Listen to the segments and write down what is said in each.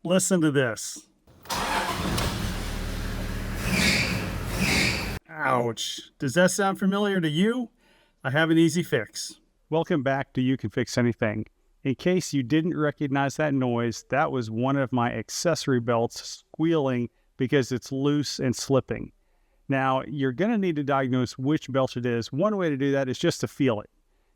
Listen to this. Ouch. Does that sound familiar to you? I have an easy fix. Welcome back to You Can Fix Anything. In case you didn't recognize that noise, that was one of my accessory belts squealing because it's loose and slipping. Now, you're going to need to diagnose which belt it is. One way to do that is just to feel it.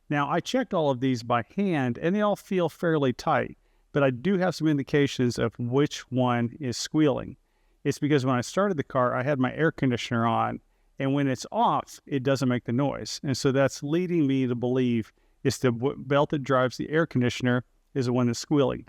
Now, I checked all of these by hand, and they all feel fairly tight, but I do have some indications of which one is squealing. It's because when I started the car, I had my air conditioner on, and when it's off, it doesn't make the noise. And so that's leading me to believe it's the belt that drives the air conditioner is the one that's squealing.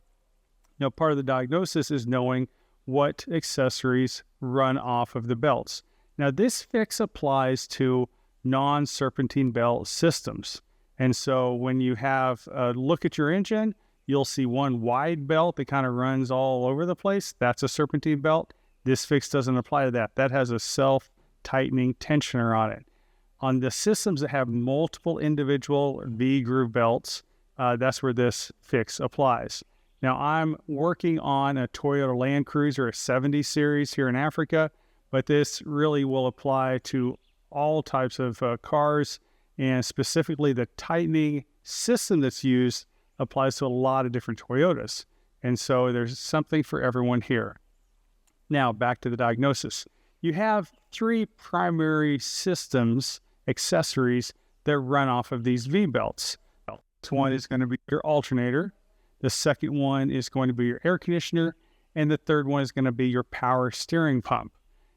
Now, part of the diagnosis is knowing what accessories run off of the belts. Now, this fix applies to non-serpentine belt systems. And so when you have a look at your engine, you'll see one wide belt that kind of runs all over the place. That's a serpentine belt. This fix doesn't apply to that. That has a self-tightening tensioner on it. On the systems that have multiple individual V-groove belts, that's where this fix applies. Now, I'm working on a Toyota Land Cruiser, a 70 series here in Africa, but this really will apply to all types of cars, and specifically the tightening system that's used applies to a lot of different Toyotas. And so there's something for everyone here. Now, back to the diagnosis. You have three primary systems, accessories, that run off of these V-belts. One is going to be your alternator. The second one is going to be your air conditioner. And the third one is going to be your power steering pump.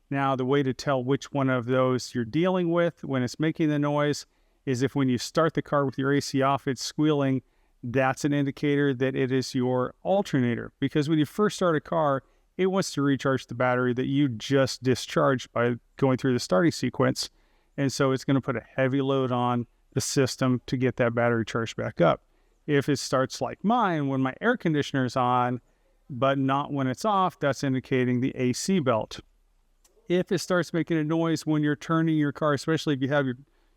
Now, the way to tell which one of those you're dealing with when it's making the noise is if when you start the car with your AC off, it's squealing. That's an indicator that it is your alternator. Because when you first start a car, it wants to recharge the battery that you just discharged by going through the starting sequence. And so it's going to put a heavy load on the system to get that battery charged back up. If it starts like mine, when my air conditioner is on, but not when it's off, that's indicating the AC belt. If it starts making a noise when you're turning your car, especially if you have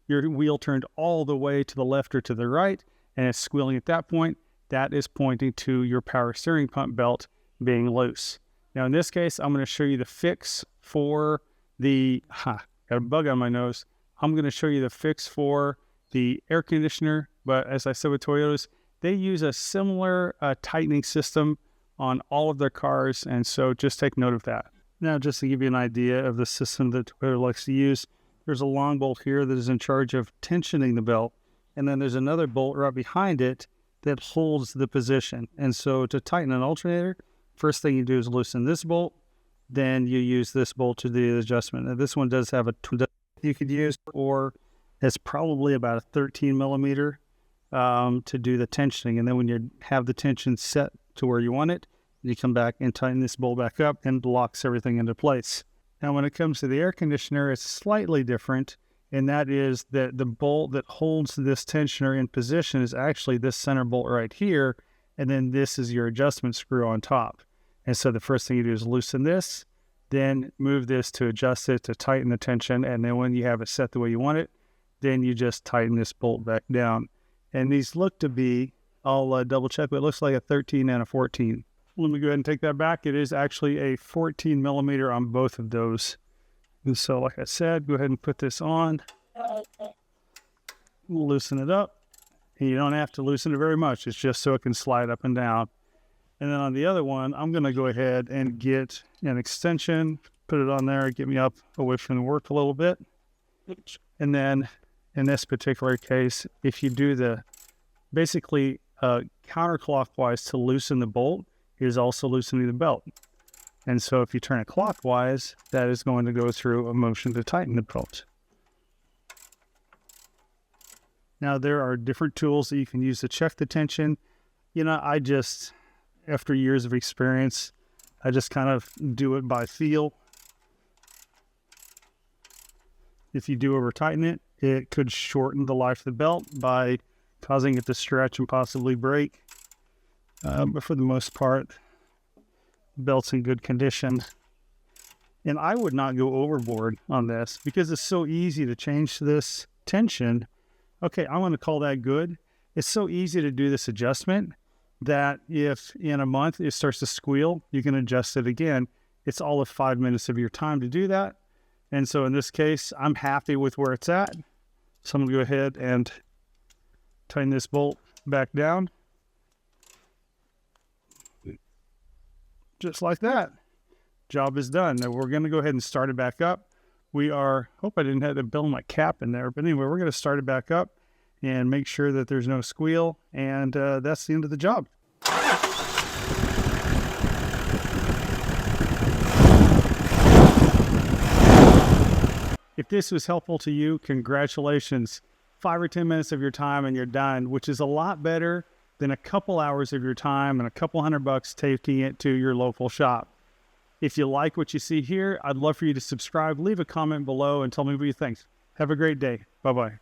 your wheel turned all the way to the left or to the right, and it's squealing at that point, that is pointing to your power steering pump belt being loose. Now, in this case, I'm going to show you the fix for the, got a bug on my nose. I'm going to show you the fix for the air conditioner, but as I said with Toyotas, they use a similar tightening system on all of their cars, and so just take note of that. Now, just to give you an idea of the system that Toyota likes to use, there's a long bolt here that is in charge of tensioning the belt, and then there's another bolt right behind it that holds the position. And so to tighten an alternator, first thing you do is loosen this bolt, then you use this bolt to do the adjustment. Now, this one does have a you could use, or it's probably about a 13 millimeter to do the tensioning. And then when you have the tension set to where you want it, you come back and tighten this bolt back up and locks everything into place. Now, when it comes to the air conditioner, it's slightly different, and that is that the bolt that holds this tensioner in position is actually this center bolt right here, and then this is your adjustment screw on top. And so the first thing you do is loosen this, then move this to adjust it to tighten the tension, and then when you have it set the way you want it, then you just tighten this bolt back down. And these look to be, I'll double check, but it looks like a 13 and a 14. Let me go ahead and take that back. It is actually a 14 millimeter on both of those. And so, like I said, go ahead and put this on. Loosen it up. And you don't have to loosen it very much. It's just so it can slide up and down. And then on the other one, I'm going to go ahead and get an extension, put it on there, get me up away from the work a little bit. And then in this particular case, if you do the basically counterclockwise to loosen the bolt, is also loosening the belt. And so if you turn it clockwise, that is going to go through a motion to tighten the belt. Now, there are different tools that you can use to check the tension. You know, I just, after years of experience, I just kind of do it by feel. If you do over tighten it, it could shorten the life of the belt by causing it to stretch and possibly break. But for the most part, the belt's in good condition. And I would not go overboard on this because it's so easy to change this tension. Okay, I'm going to call that good. It's so easy to do this adjustment that if in a month it starts to squeal, you can adjust it again. It's all of 5 minutes of your time to do that. And so in this case, I'm happy with where it's at. So I'm going to go ahead and tighten this bolt back down. Just like that. Job is done. Now we're going to go ahead and start it back up. Hope I didn't have to build my cap in there, but anyway, we're going to start it back up and make sure that there's no squeal, and that's the end of the job. If this was helpful to you, congratulations. 5 or 10 minutes of your time and you're done, which is a lot better than a couple hours of your time and a couple $100 taking it to your local shop. If you like what you see here, I'd love for you to subscribe, leave a comment below, and tell me what you think. Have a great day. Bye-bye.